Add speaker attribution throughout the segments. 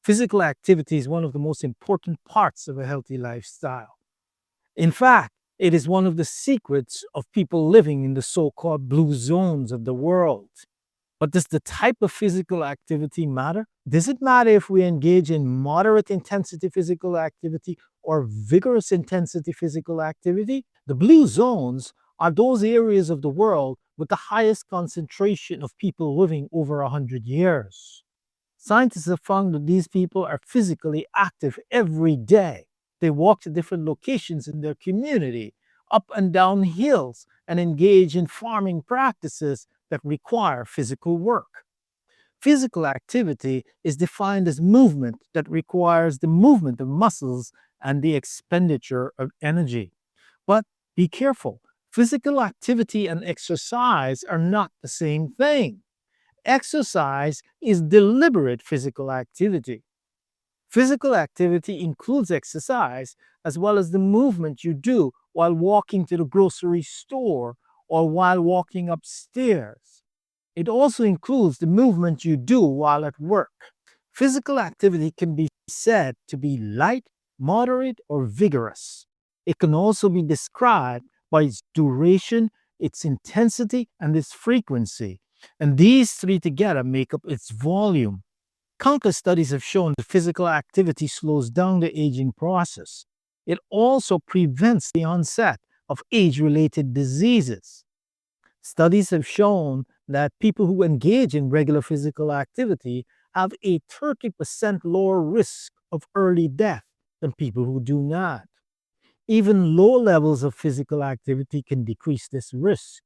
Speaker 1: Physical activity is one of the most important parts of a healthy lifestyle. In fact, it is one of the secrets of people living in the so-called blue zones of the world. But does the type of physical activity matter? Does it matter if we engage in moderate intensity physical activity or vigorous intensity physical activity? The blue zones are those areas of the world with the highest concentration of people living over 100 years. Scientists have found that these people are physically active every day. They walk to different locations in their community, up and down hills, and engage in farming practices that require physical work. Physical activity is defined as movement that requires the movement of muscles and the expenditure of energy. But be careful, physical activity and exercise are not the same thing. Exercise is deliberate physical activity. Physical activity includes exercise as well as the movement you do while walking to the grocery store or while walking upstairs. It also includes the movement you do while at work. Physical activity can be said to be light, moderate, or vigorous. It can also be described by its duration, its intensity, and its frequency. And these three together make up its volume. Countless studies have shown that physical activity slows down the aging process. It also prevents the onset of age-related diseases. Studies have shown that people who engage in regular physical activity have a 30% lower risk of early death than people who do not. Even low levels of physical activity can decrease this risk.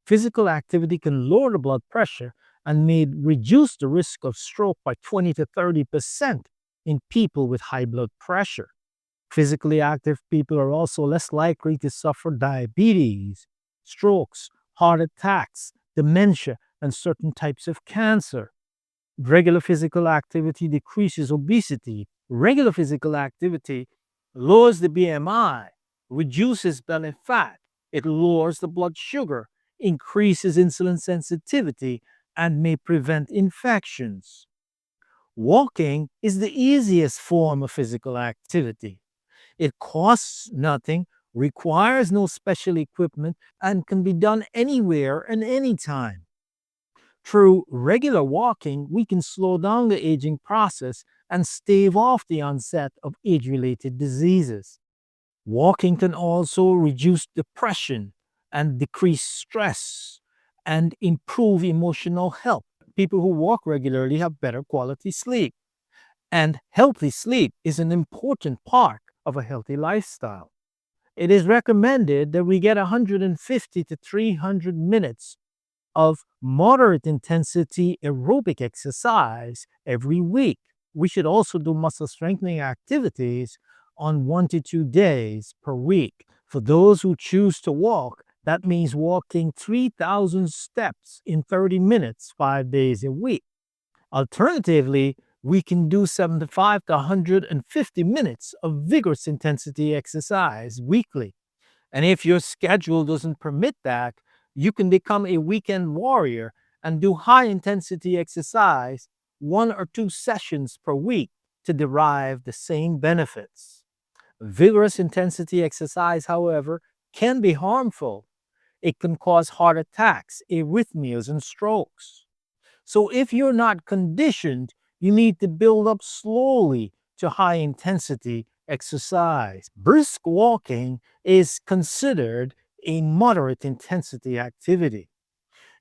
Speaker 1: Physical activity can lower the blood pressure and may reduce the risk of stroke by 20 to 30% in people with high blood pressure. Physically active people are also less likely to suffer diabetes, strokes, heart attacks, dementia, and certain types of cancer. Regular physical activity decreases obesity. Regular physical activity lowers the BMI, reduces belly fat, it lowers the blood sugar, increases insulin sensitivity, and may prevent infections. Walking is the easiest form of physical activity. It costs nothing, requires no special equipment, and can be done anywhere and anytime. Through regular walking, we can slow down the aging process and stave off the onset of age-related diseases. Walking can also reduce depression and decrease stress and improve emotional health. People who walk regularly have better quality sleep. And healthy sleep is an important part of a healthy lifestyle. It is recommended that we get 150 to 300 minutes of moderate intensity aerobic exercise every week. We should also do muscle strengthening activities on 1 to 2 days per week. For those who choose to walk, that means walking 3,000 steps in 30 minutes, 5 days a week. Alternatively, we can do 75 to 150 minutes of vigorous intensity exercise weekly. And if your schedule doesn't permit that, you can become a weekend warrior and do high intensity exercise 1 or 2 sessions per week to derive the same benefits. Vigorous intensity exercise, however, can be harmful. It can cause heart attacks, arrhythmias, and strokes. So if you're not conditioned, you need to build up slowly to high intensity exercise. Brisk walking is considered a moderate intensity activity.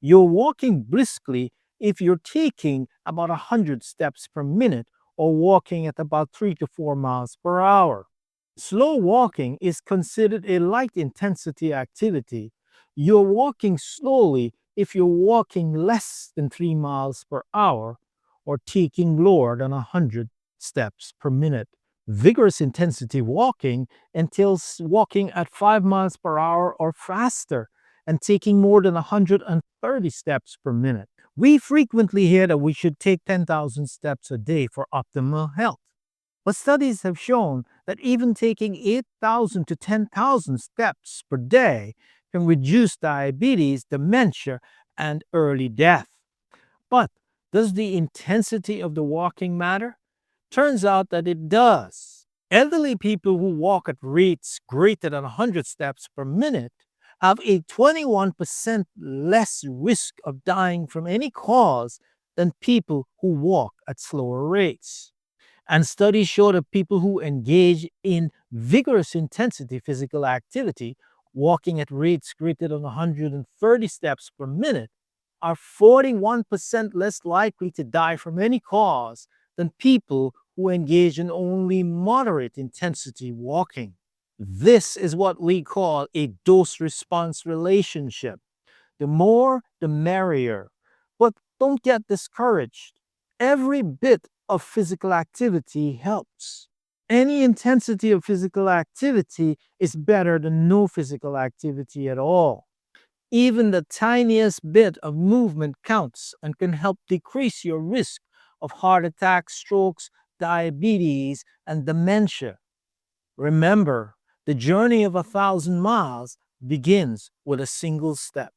Speaker 1: You're walking briskly if you're taking about 100 steps per minute or walking at about 3 to 4 miles per hour. Slow walking is considered a light intensity activity. You're walking slowly if you're walking less than 3 miles per hour or taking lower than 100 steps per minute. Vigorous intensity walking entails walking at 5 miles per hour or faster and taking more than 130 steps per minute. We frequently hear that we should take 10,000 steps a day for optimal health. But studies have shown that even taking 8,000 to 10,000 steps per day can reduce diabetes, dementia, and early death. But does the intensity of the walking matter? Turns out that it does. Elderly people who walk at rates greater than 100 steps per minute have a 21% less risk of dying from any cause than people who walk at slower rates. And studies show that people who engage in vigorous intensity physical activity, walking at rates greater than 130 steps per minute, are 41% less likely to die from any cause than people who engage in only moderate intensity walking. This is what we call a dose response relationship. The more, the merrier. But don't get discouraged. Every bit of physical activity helps. Any intensity of physical activity is better than no physical activity at all. Even the tiniest bit of movement counts and can help decrease your risk of heart attacks, strokes, diabetes, and dementia. Remember, the journey of 1,000 miles begins with a single step.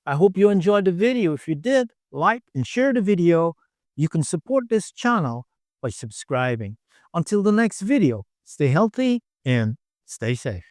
Speaker 1: I hope you enjoyed the video. If you did, like and share the video. You can support this channel by subscribing. Until the next video, stay healthy and stay safe.